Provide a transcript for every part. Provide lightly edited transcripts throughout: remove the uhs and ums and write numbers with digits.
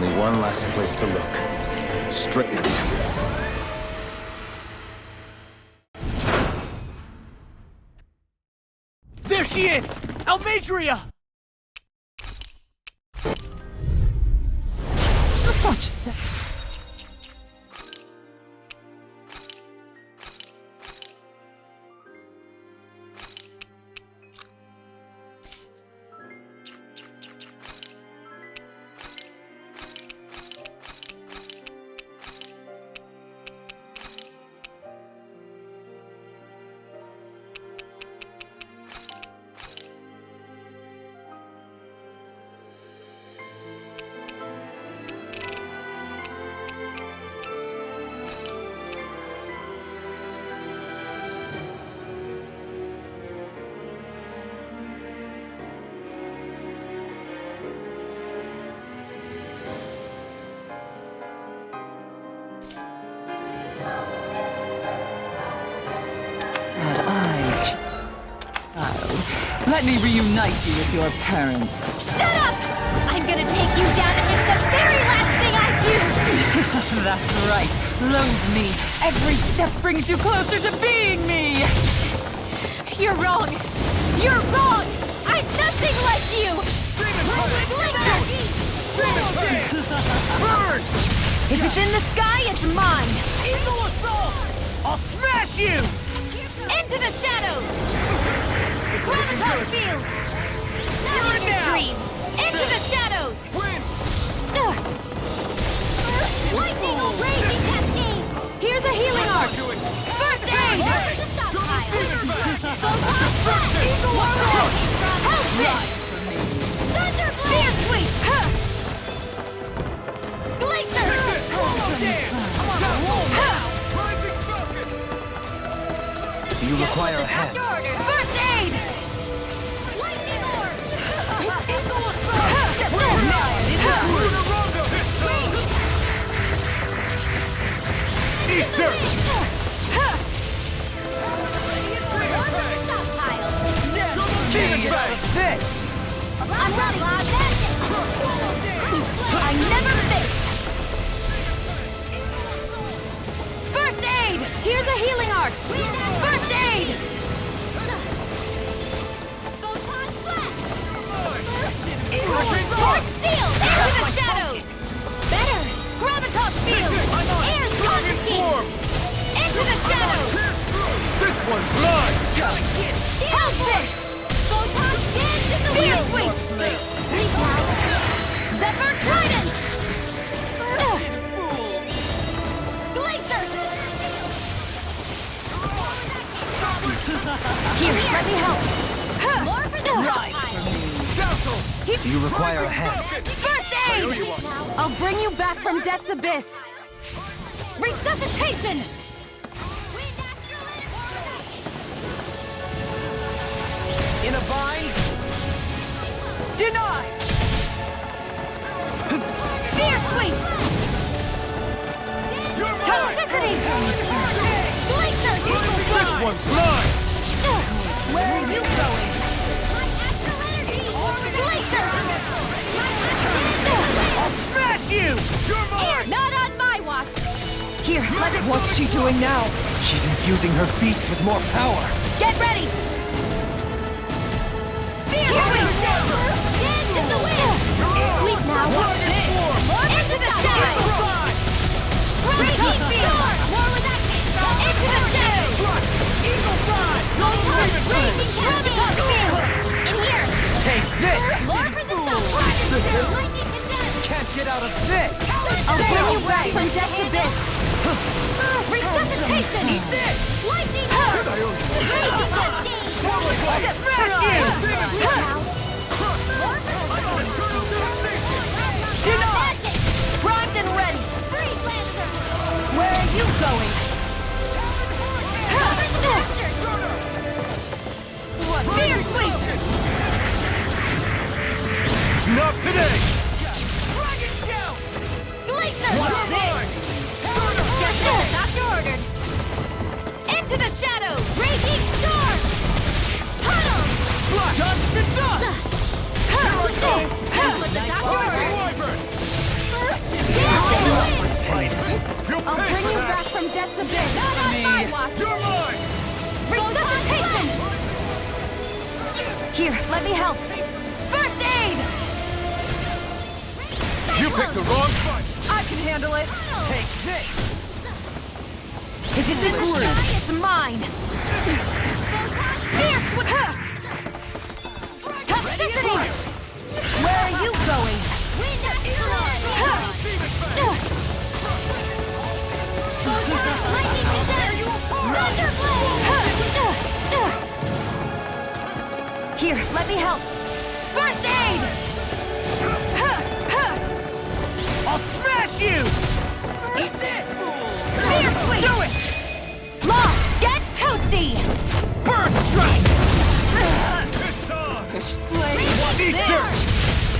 only one last place to look. Straight. There she is! Almadria! Such a sec. Let me reunite you with your parents. Shut up! I'm gonna take you down and it's the very last thing I do! That's right. Loathe me. Every step brings you closer to being me! You're wrong! You're wrong! I'm nothing like you! Burn! If it's in the sky, it's mine! Eagle assault! I'll smash you! Into the shadows! Gravitas field! Not in your dreams! Into the shadows! Win! Lightning or raging cascade! Here's a healing arc! First aid! Photon flash! Eagle assault! Help it! Thunderblade! Sweep! Glacier! Do you require a hand? First aid! Lightning orb! Eagle I'm running! I never miss! First aid! Here's a healing arc! First aid! Torch steel! Into the shadows! Better! Gravitas field! Air target scheme! Into the shadows! This one's blood! Help this! Fear sweep! Sleep now! Zephyr Trident! Glacier! Here, let me help! More for the Right for me. Do you require a hand? First aid! I'll bring you back from death's abyss! Resuscitation! In a bind? Deny! Fear sweep! Toxicity! Glacier! This one's blood! Where are you going? Glacier! I'll smash you! You're mine! Not on my watch! Here, what's she doing now? She's infusing her beast with more power. Get ready! Fear sweep! Stand in the wind! Sweep now! Into the shadows! Raging field! More with that case! Into the shadows! Eagle fly! Raging gravitas field! In here! Take this! More for the stop! Lightning condemned! Can't get out of this! I'll bring you back from death's abyss! Resuscitation! Eat this! Lightning orb! Raging cascade! Smash you! Denied! Primed and ready! Where are you going? Fear sweep! Not today! Dragon show! Glacier! What's this? Doctor ordered! Into the shadows! Raging storm! Tunnel! Done and done! Here I go! The doctor ordered! Wyvern! You're mine! Resuscitation! Here, let me help. First aid! You picked the wrong fight! I can handle it. Take this! If it's in the tree, it's mine! Fierce with her! Toxicity! Where are you going? Here, let me help. First aid! I'll smash you! Eat this! Fierce sweep! Do it! Law, get toasty! Bird strike! It's on! Eat dirt!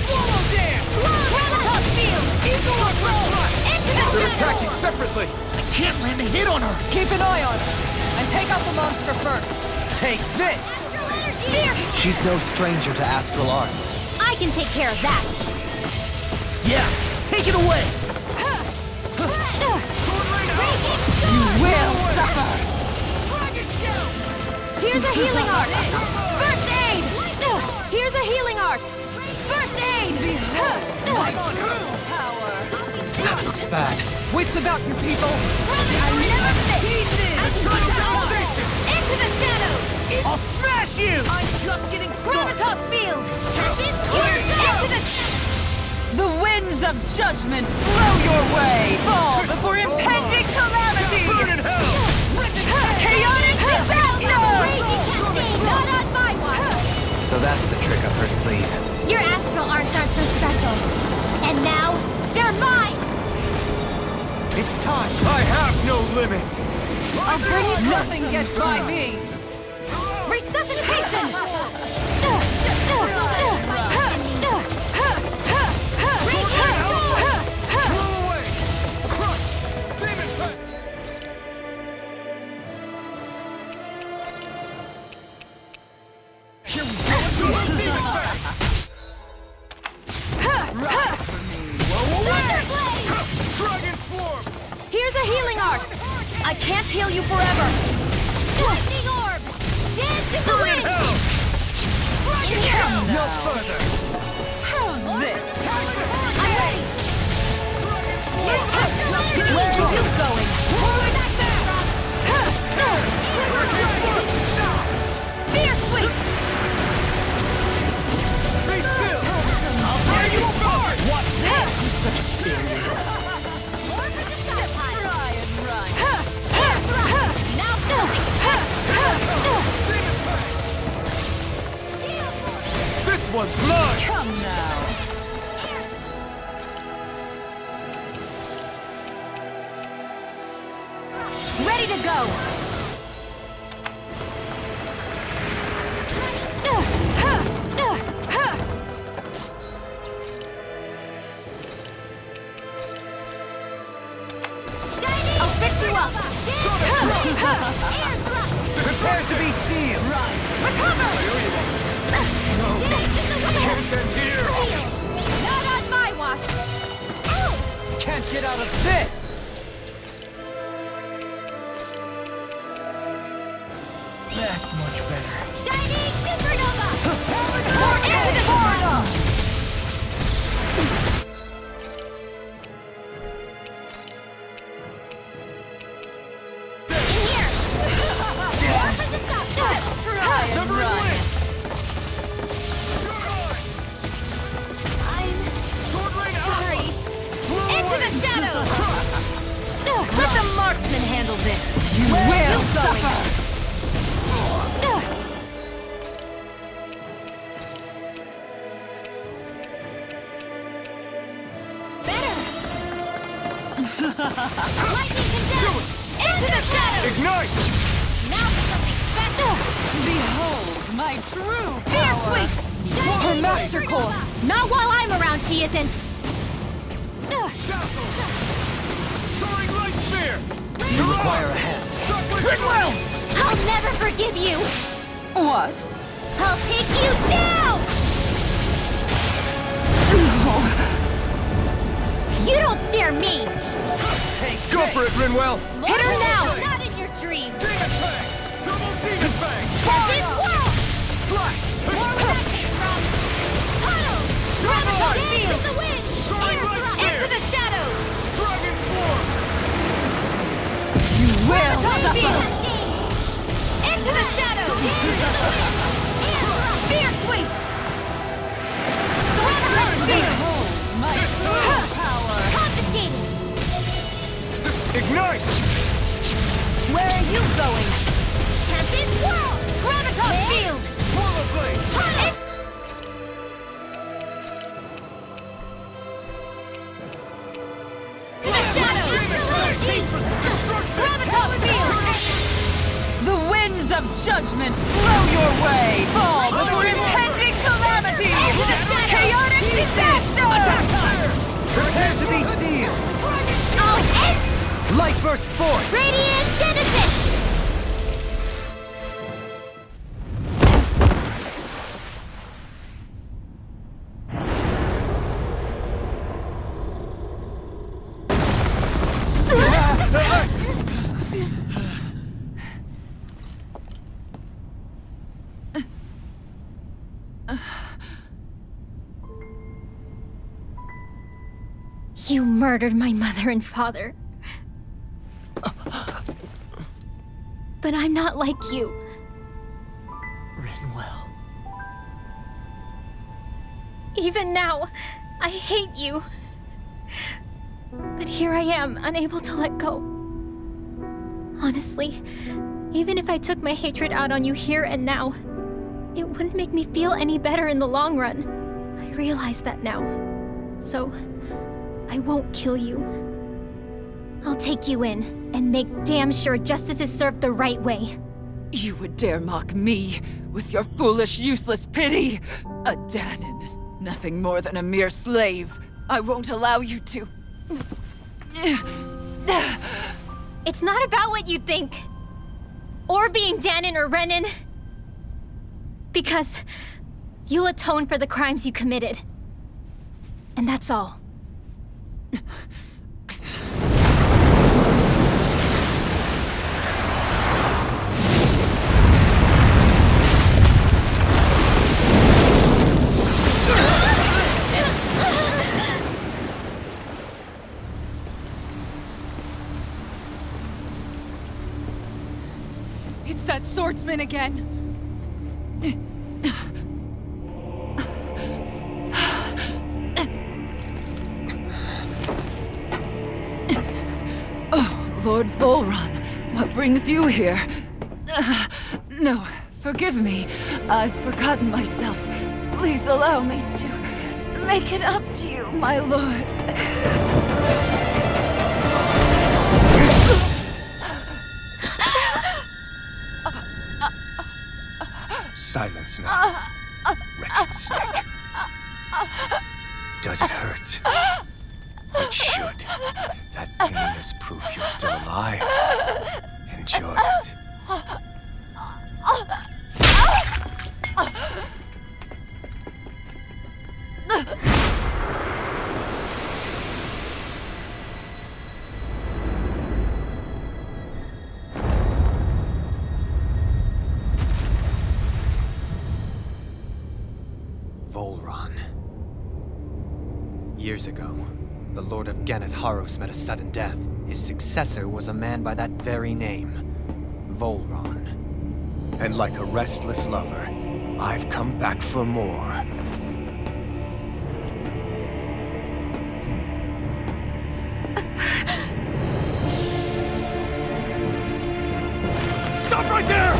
Swallow dance! Gravitas field! Into the They're shadow! attacking separately! I can't land a hit on her! Keep an eye on her. And take out the monster first. Take this! Fierce! She's no stranger to astral arts. I can take care of that. Yeah! Take it away! You will suffer! Here's a healing art! First aid! Here's a healing art! First aid! That looks bad. Wits about you people. I never miss! Into the shadows! I'll smash you! I'm just getting started! Gravitas field! Into the... The winds of judgment blow your way. Fall before impending calamity. Burn in hell! Chaotic disaster. Not on my watch! So that's the trick up her sleeve. Your astral arts aren't so special. And now, they're mine! It's time! I have no limits! I'll bring you. Nothing gets by me. Resuscitation! Throw away! Crush! Demon Pet! Here we go! Demon Pet! Dragon Swarm! Here's a healing art! I can't heal you forever! Lightning orb! Dance in the Burn in wind! hell! In here! No further! How's this? I'm ready! Where are you going? Spear sweep! Be still! I'll tear you apart! Watch this! You're such a failure! This one's mine! Come now. Ready to go! I'll fix you up! Prepare to be sealed! Recover! That's here! Not on my watch! Can't get out of this! That's much better. Shining supernova! Into the portal! In here! Severing Wind! I'm Sword Rain sorry. Alpha! Into the shadows! Let the marksman handle this! You will going? suffer. Better! Lightning condemned! Into the shadows! Ignite! Now for something special! Behold my true Spear power. sweep! Her master core. Not while I'm around, she isn't! Dazzle! Soaring Light Spear! Do you require a hand? Shockwave! I'll never forgive you! What? I'll take you down! You don't scare me! Go for it, Rinwell! Hit her now! Not in your dream! Demon Fang! Double Demon Fang! Tempest Whirl! Slash! More where that came from! Puddle! Graviton Field! The wind! Throwing Air light thrust! flare! Into the shadows! Dragon Form! You will Graviton suffer! Field! Into the shadows! Into the wind! Air thrust! Fear Sweep! Graviton Field! My true power! Confiscated! Ignite! Where are you going? Tempest Whirl! Graviton Field! Portal Blade! Puddle! To the shadows! Graviton Field! The winds of judgment blow your way! Fall before impending calamity! Chaotic disaster! Prepare to be seized! I'll end! Light burst forth! Radiant Genesis! You murdered my mother and father. But I'm not like you. Rinwell. Even now, I hate you. But here I am, unable to let go. Honestly, even if I took my hatred out on you here and now, it wouldn't make me feel any better in the long run. I realize that now. So, I won't kill you. I'll take you in and make damn sure justice is served the right way. You would dare mock me with your foolish, useless pity? A Danon, nothing more than a mere slave. I won't allow you to. It's not about what you think. Or being Danon or Renan. Because you'll atone for the crimes you committed. And that's all. It's that swordsman again. Oh, Lord Volron, what brings you here? No, forgive me. I've forgotten myself. Please allow me to make it up to you, my lord. Silence now, wretched snake. Does it hurt? It should. That pain is proof you're still alive. Enjoy it. Volron. Years ago, the Lord of Ganeth Haros met a sudden death. His successor was a man by that very name, Volron. And like a restless lover, I've come back for more. Stop right there!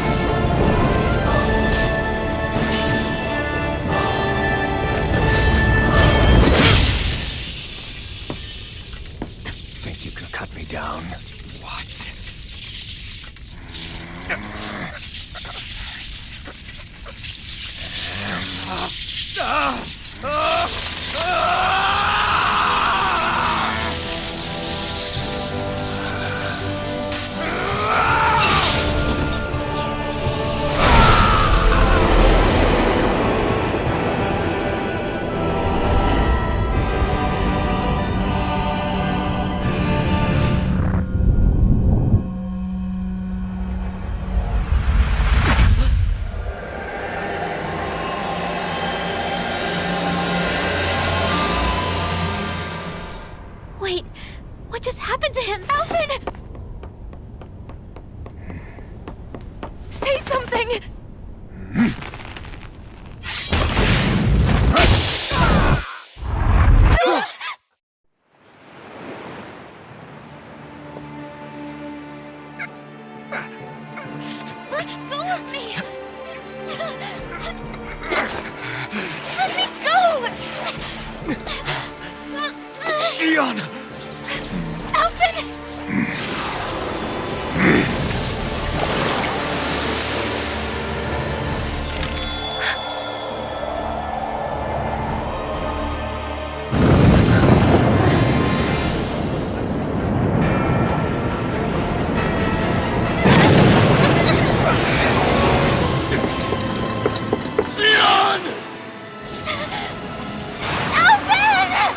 Think you can cut me down? What? Wait, what just happened to him? Alvin! Say something! Let go of me! Let me go! Xion! Alvin! Xion! Alvin!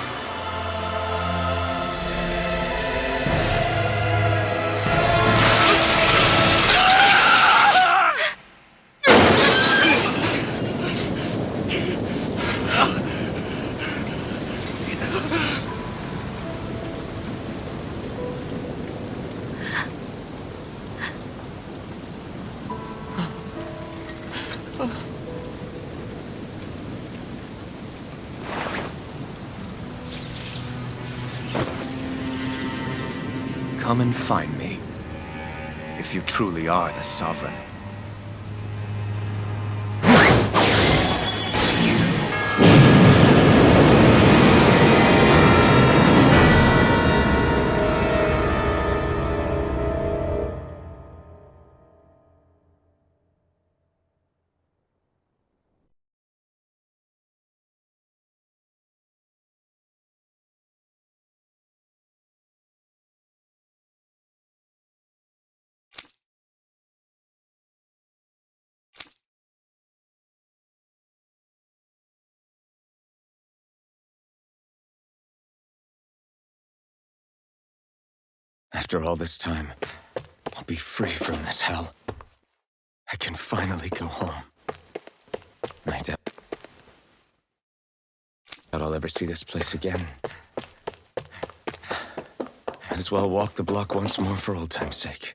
Come and find me, if you truly are the Sovereign. After all this time, I'll be free from this hell. I can finally go home. I doubt I'll ever see this place again. Might as well walk the block once more for old time's sake.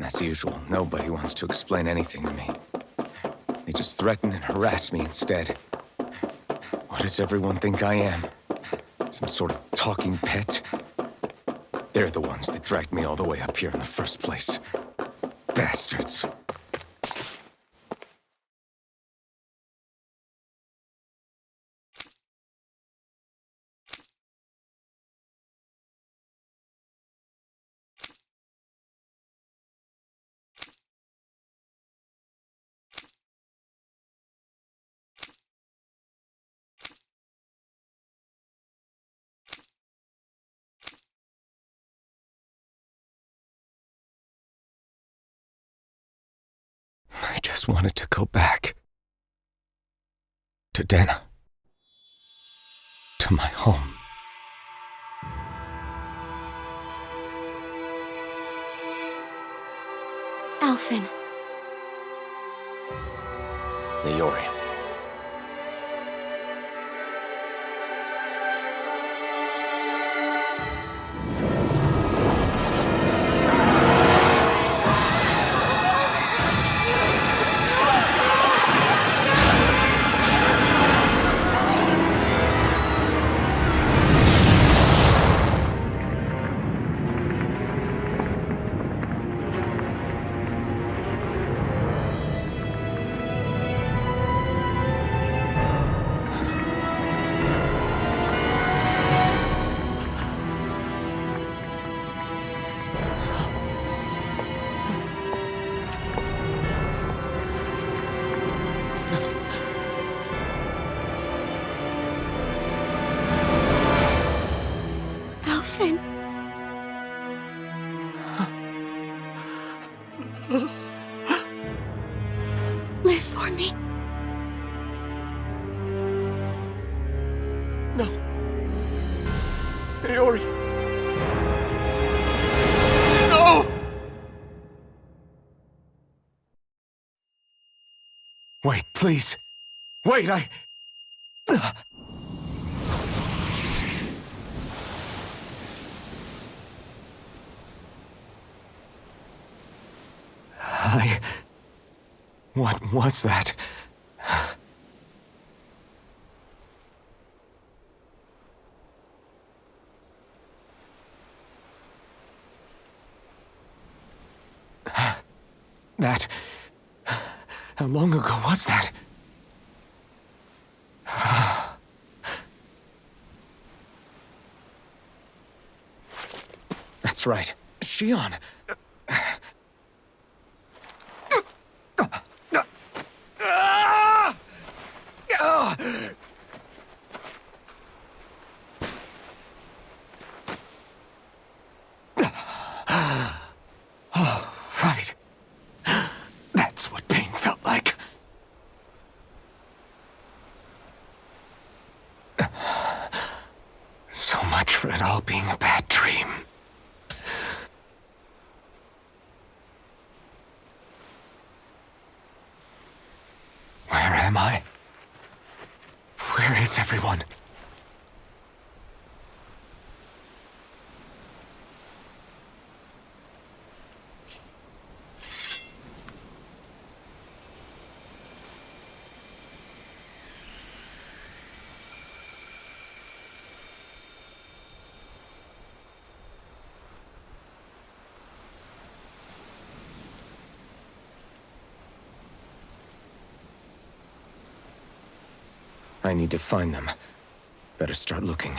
As usual, nobody wants to explain anything to me. They just threaten and harass me instead. What does everyone think I am? Some sort of talking pet? They're the ones that dragged me all the way up here in the first place. Bastards. I just wanted to go back. To Dana. To my home. Alphen. Leori. Alphen. Live for me. No. Leori. No! Wait, please. Wait, What was that? That... How long ago was that? That's right. Shion. Oh, right. That's what pain felt like. So much for it all being a bad dream. Where am I? Where is everyone? I need to find them. Better start looking.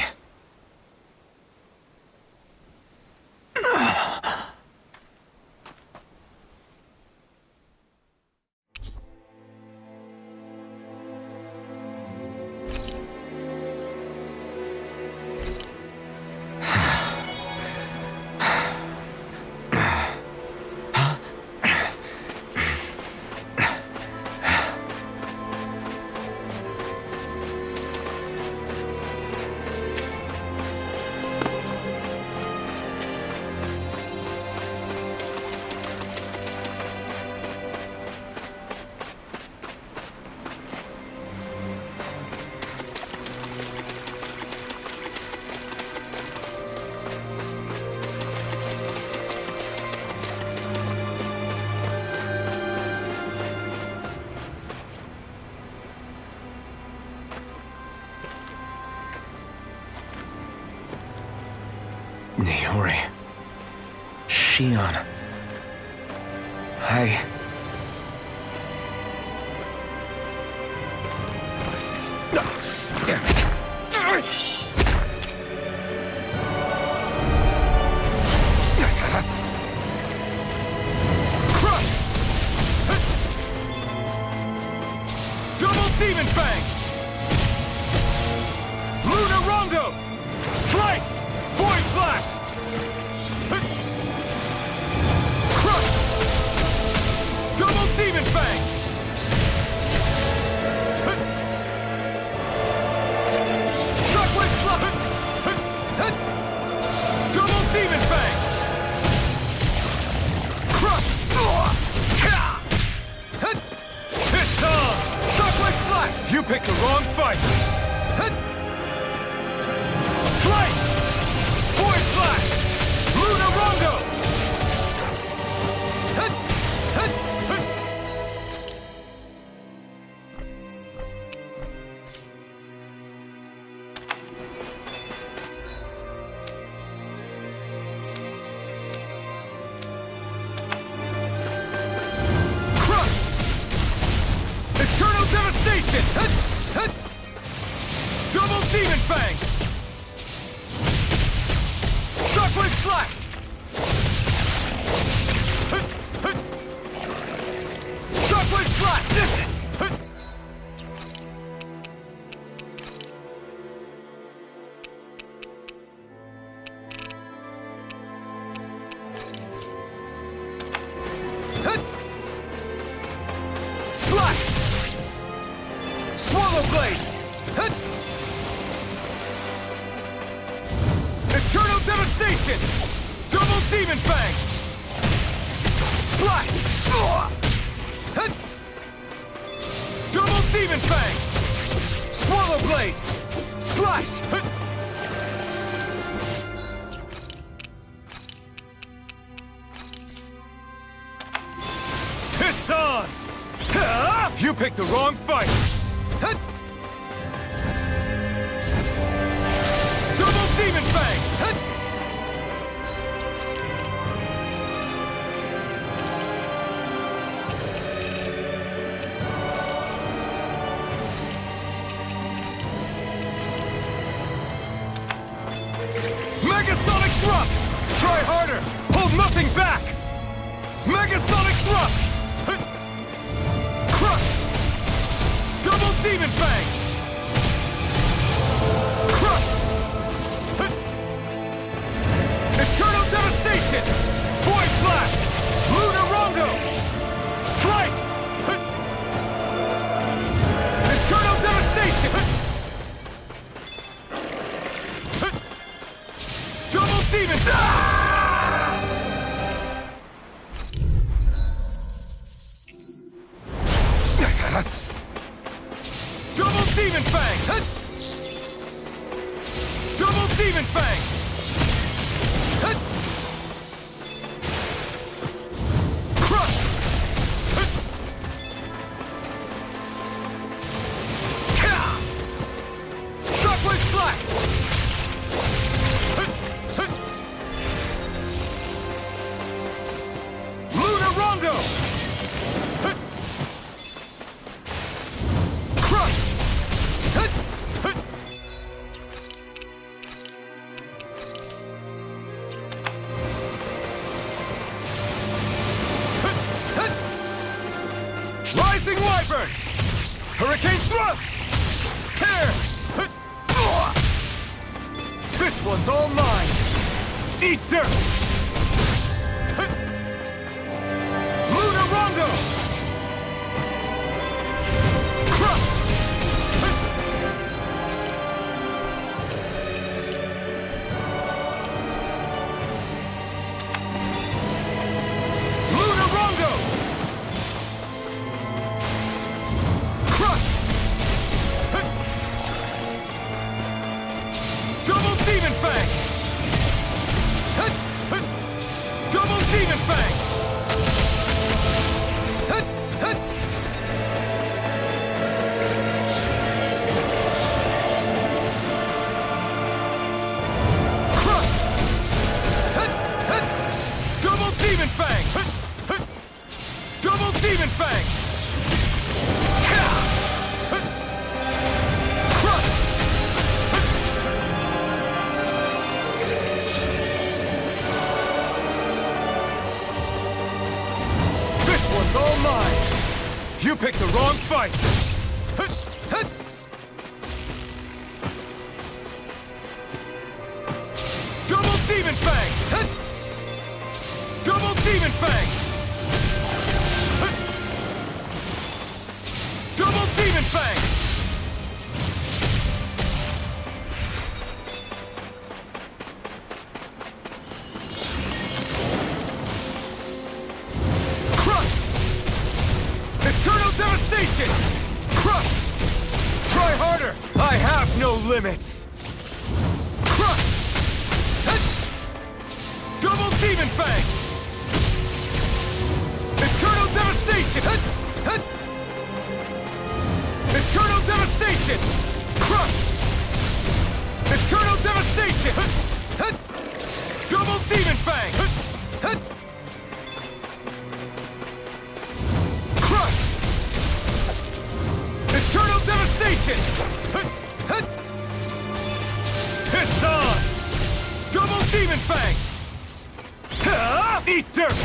Niori. Shion. Damn it. Crush! Double Demon Fang! Lunar Rondo! Slice! Void Flash! Crush! Double Demon Fang! Shockwave Slap! Double Demon Fang! Crush! Hit on! Shockwave Flash! You picked the wrong fight! Slice! Void Flash! Lunar Rondo! Crush! Eternal Devastation! Double Demon Fang! Shockwave Slash! Shockwave Slash! Slash! Swallow Blade! Eternal Devastation! Double Demon Fang! Slash! Double Demon Fang! Swallow Blade! Slash! It's on! You picked the wrong fight! Double Demon Fang! Megasonic Thrust! Try harder! Hold nothing back! Megasonic Thrust! Crush! Double Demon Fang! Crush! Eternal Devastation! Void Flash! Lunar Rondo! Slice! Eternal Devastation! Double Demon! Double Demon Fang! Double Demon Fang! Crush! Shockwave Slash! Lunar Rondo! Crush! Rising Wyvern! Hurricane Thrust! Tear! This one's all mine! Eat dirt! Lunar Rondo! Crush! Lunar Rondo! Crush! Double Demon Fang! Double Demon Fang! You picked the wrong fight! Double Demon Fang! Double Demon Fang! Double Demon Fang! Crush! Eternal Devastation! Crush! Try harder! I have no limits! Crush! Double Demon Fang! Eternal Devastation! Eternal Devastation! Crush! Eternal Devastation! Double Demon Fang! Crush! Eternal Devastation! It's on! Double Demon Fang! Eat dirt!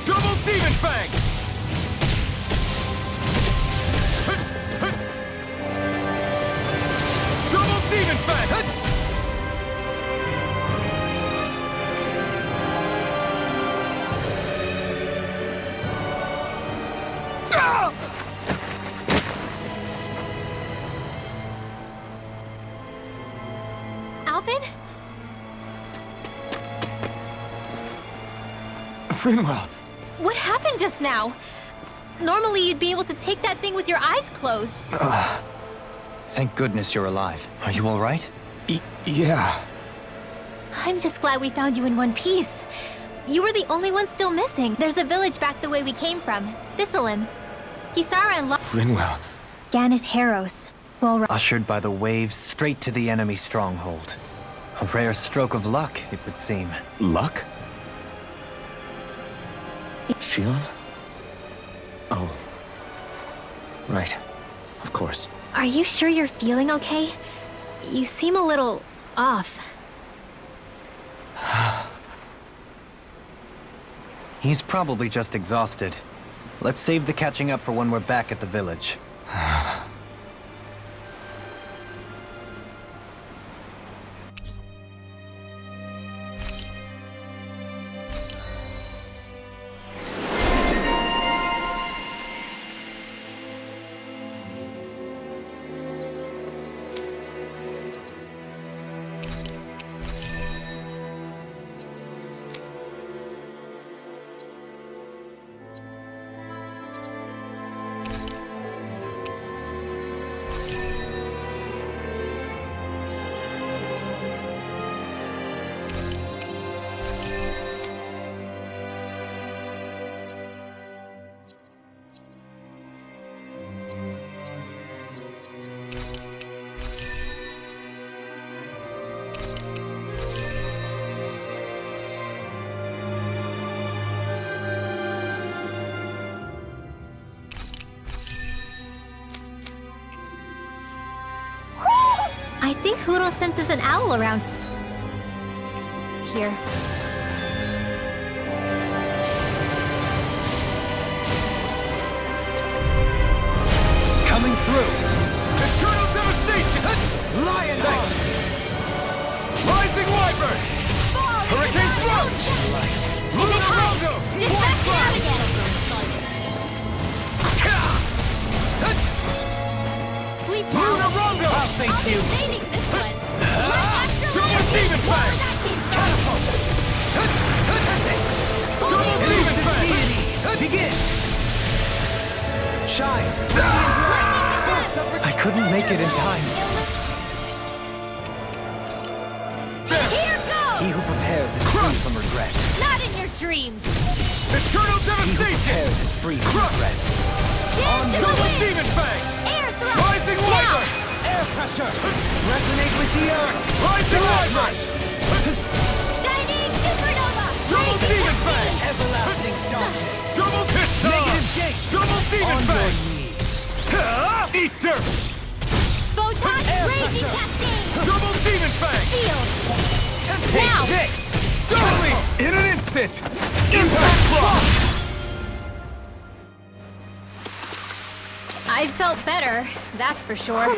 Double Demon Fang! Double Demon Fang! Alvin? Finwell! What happened just now? Normally you'd be able to take that thing with your eyes closed. Thank goodness you're alive. Are you all right? Yeah. I'm just glad we found you in one piece. You were the only one still missing. There's a village back the way we came from. Thistleim. Kisara and Finwell. Ganeth Harros. Well, Ushered by the waves straight to the enemy stronghold. A rare stroke of luck, it would seem. Luck? Shion? Oh. Right. Of course. are you sure you're feeling okay? You seem a little off. He's probably just exhausted. Let's save the catching up for when we're back at the village. I think Hoodle senses an owl around here. Coming through! Eternal devastation! Lion Knight! Rising Wyvern! Hurricane Thrust! Luna Rondo! Just back it out again! Sleep now. Luna Rondo! I'll thank I'll be you! saving this one. Double Demon Fang! Double Demon Fang! Begin! Shine! I couldn't make it in time. Here goes! He who prepares is free from regret. Not in your dreams! Eternal He who devastation! prepares is free from regret. Dance in the Double wind! Demon Fang! Air thrust! Rising Wyvern! Air pressure! Resonate with the earth! Rising Wyvern! Shining supernova! Double Demon Fang! Everlasting darkness! Double Pistol! Negative gate! Double Demon On your Fang! knees! Eat dirt! Photon Air raging pressure. cascade! Double Demon Fang! Field! Take Now! six! Double in an instant! Impact Block! I felt better, that's for sure.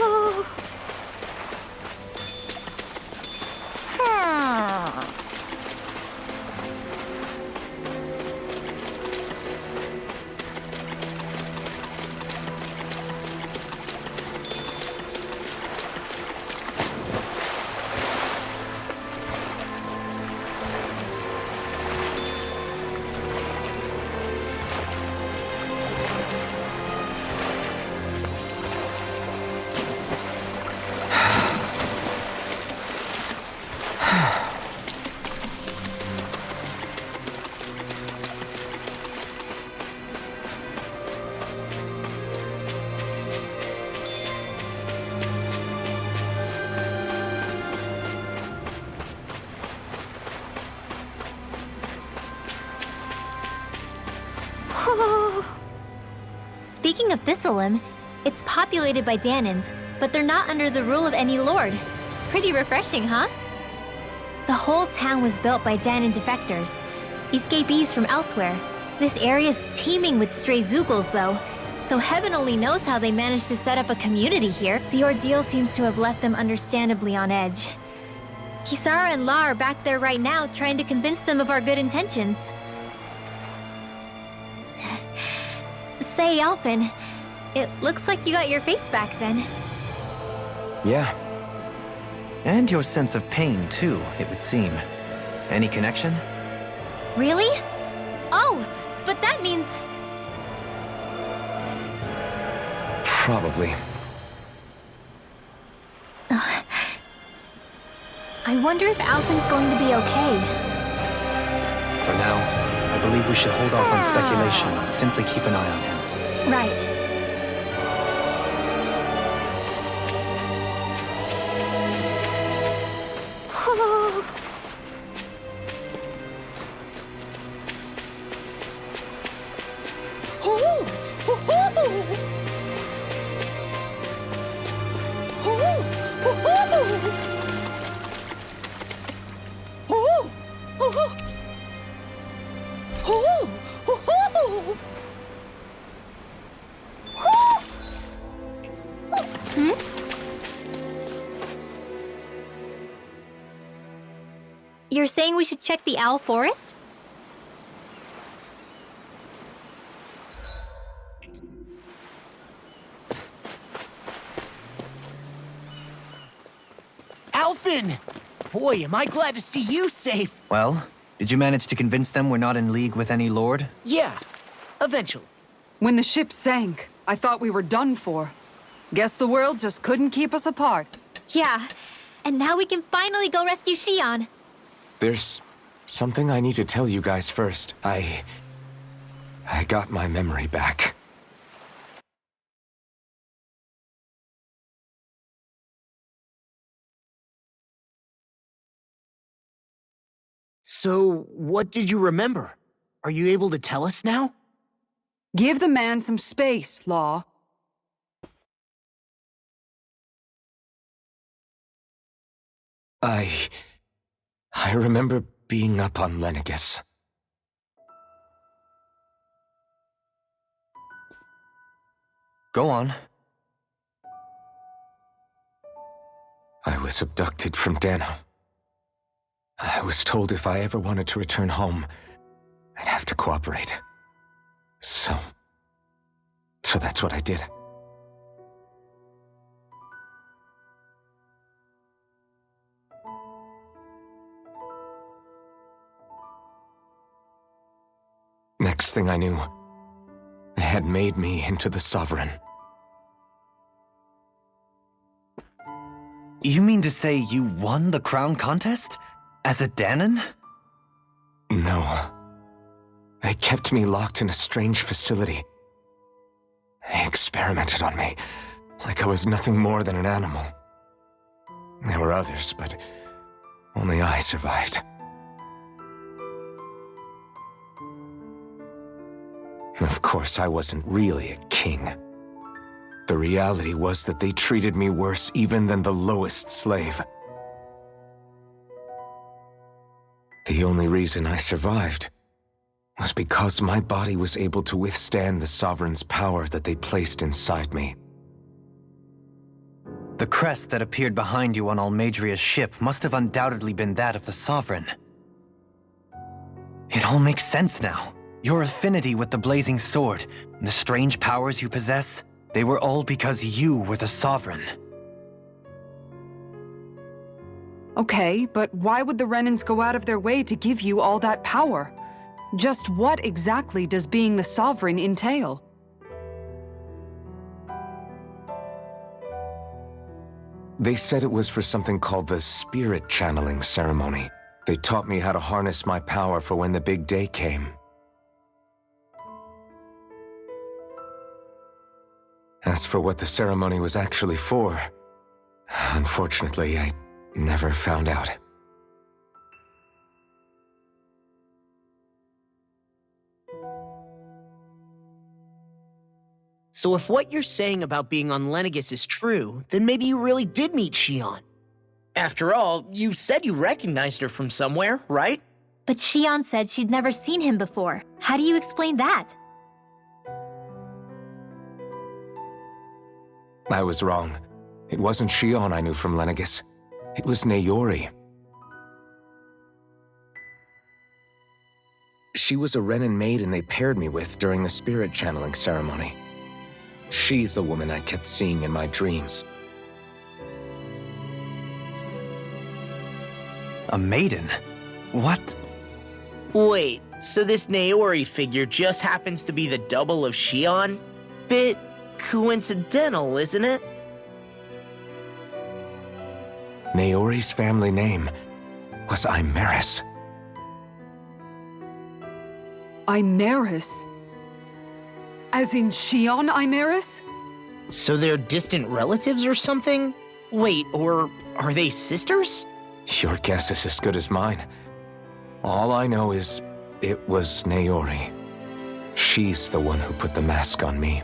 Speaking of Thistleum, it's populated by Danans, but they're not under the rule of any lord. Pretty refreshing, huh? The whole town was built by Danan defectors, escapees from elsewhere. This area's teeming with stray Zoogles, though, so heaven only knows how they managed to set up a community here. The ordeal seems to have left them understandably on edge. Kisara and La are back there right now trying to convince them of our good intentions. Say, Alphen, it looks like you got your face back then. Yeah. And your sense of pain, too, it would seem. Any connection? Really? Oh, but that means... Probably. I wonder if Alphen's going to be okay. For now, I believe we should hold off on speculation and simply keep an eye on him. Right. You're saying we should check the owl forest? Alphen! Boy, am I glad to see you safe. Well, did you manage to convince them we're not in league with any lord? Yeah, eventually. When the ship sank, I thought we were done for. Guess the world just couldn't keep us apart. Yeah, and now we can finally go rescue Shion. There's something I need to tell you guys first. I got my memory back. So, what did you remember? Are you able to tell us now? Give the man some space, Law. I remember being up on Lenegus. Go on. I was abducted from Dano. I was told if I ever wanted to return home, I'd have to cooperate. So that's what I did. Next thing I knew, they had made me into the Sovereign. You mean to say you won the crown contest? As a Danan? No. They kept me locked in a strange facility. They experimented on me, like I was nothing more than an animal. There were others, but only I survived. Of course, I wasn't really a king. The reality was that they treated me worse even than the lowest slave. The only reason I survived was because my body was able to withstand the Sovereign's power that they placed inside me. The crest that appeared behind you on Almadria's ship must have undoubtedly been that of the Sovereign. It all makes sense now. Your affinity with the Blazing Sword, and the strange powers you possess, they were all because you were the Sovereign. Okay, but why would the Renans go out of their way to give you all that power? Just what exactly does being the Sovereign entail? They said it was for something called the Spirit Channeling Ceremony. They taught me how to harness my power for when the big day came. As for what the ceremony was actually for, unfortunately, I never found out. So if what you're saying about being on Lenegis is true, then maybe you really did meet Xion. After all, you said you recognized her from somewhere, right? But Xion said she'd never seen him before. How do you explain that? I was wrong. It wasn't Xion I knew from Lenegis. It was Naori. She was a Renan maiden they paired me with during the Spirit Channeling Ceremony. She's the woman I kept seeing in my dreams. A maiden? What? Wait, so this Naori figure just happens to be the double of Xion? Bit coincidental, isn't it? Naori's family name was Imeris. Imeris? As in Xion Imeris? So they're distant relatives or something? Wait, or are they sisters? Your guess is as good as mine. All I know is it was Naori. She's the one who put the mask on me.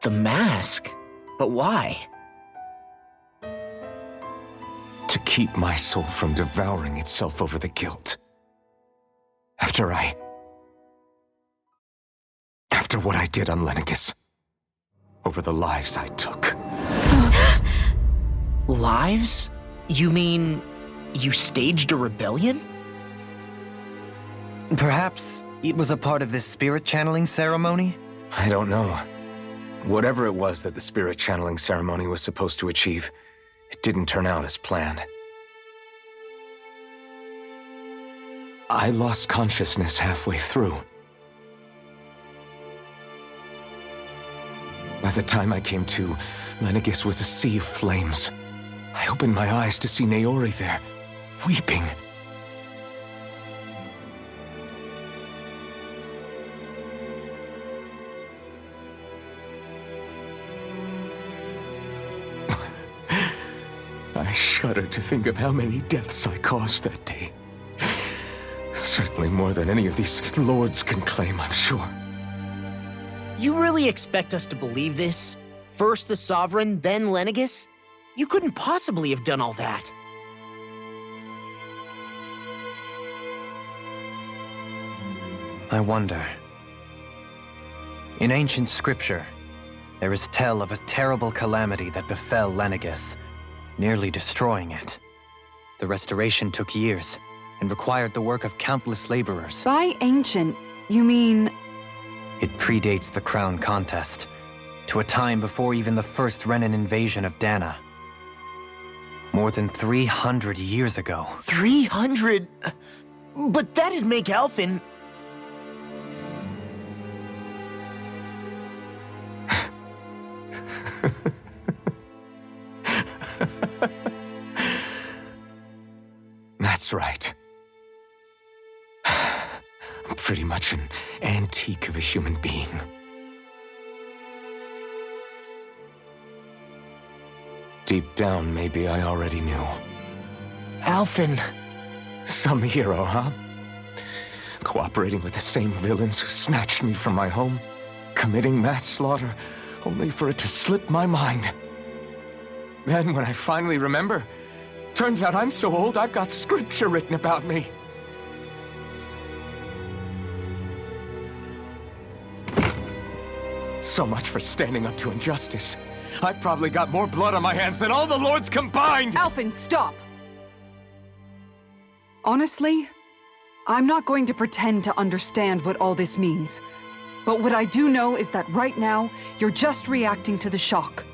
The mask? But why? To keep my soul from devouring itself over the guilt. After what I did on Lenegis. Over the lives I took. Lives? You mean you staged a rebellion? Perhaps it was a part of this spirit channeling ceremony? I don't know. Whatever it was that the Spirit Channeling Ceremony was supposed to achieve, it didn't turn out as planned. I lost consciousness halfway through. By the time I came to, Lenegis was a sea of flames. I opened my eyes to see Naori there, weeping. I shudder to think of how many deaths I caused that day. Certainly more than any of these lords can claim, I'm sure. You really expect us to believe this? First the Sovereign, then Lenegis? You couldn't possibly have done all that. I wonder. In ancient scripture, there is tell of a terrible calamity that befell Lenegis, nearly destroying it. The restoration took years and required the work of countless laborers. By ancient, you mean... It predates the crown contest, to a time before even the first Renan invasion of Dana. More than 300 years ago. 300? But that'd make Alphen... That's right. I'm pretty much an antique of a human being. Deep down, maybe I already knew. Alphen... Some hero, huh? Cooperating with the same villains who snatched me from my home, committing mass slaughter, only for it to slip my mind. Then, when I finally remember, turns out I'm so old I've got scripture written about me. So much for standing up to injustice. I've probably got more blood on my hands than all the lords combined! Alphen, stop! Honestly, I'm not going to pretend to understand what all this means. But what I do know is that right now, you're just reacting to the shock.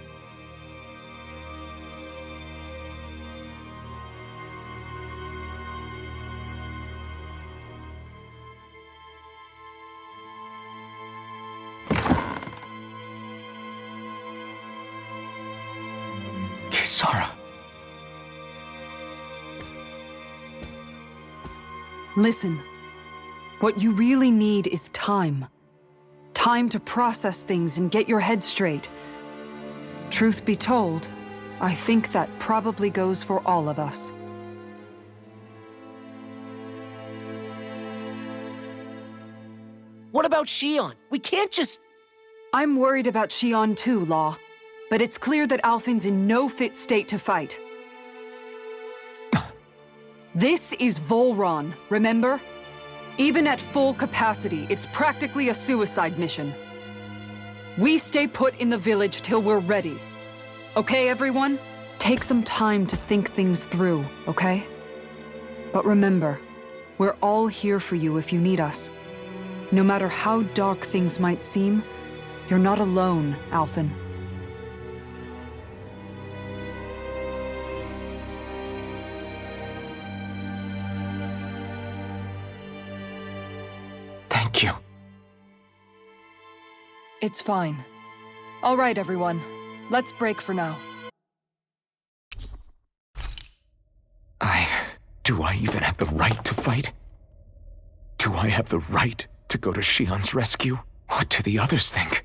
Kisara. Listen, what you really need is time. Time to process things and get your head straight. Truth be told, I think that probably goes for all of us. What about Shion? We can't just... I'm worried about Shion too, Law. But it's clear that Alphen's in no fit state to fight. This is Volron, remember? Even at full capacity, it's practically a suicide mission. We stay put in the village till we're ready. Okay, everyone? Take some time to think things through, okay? But remember, we're all here for you if you need us. No matter how dark things might seem, you're not alone, Alphen. Thank you. It's fine. All right, everyone. Let's break for now. Do I even have the right to fight? Do I have the right to go to Shion's rescue? What do the others think?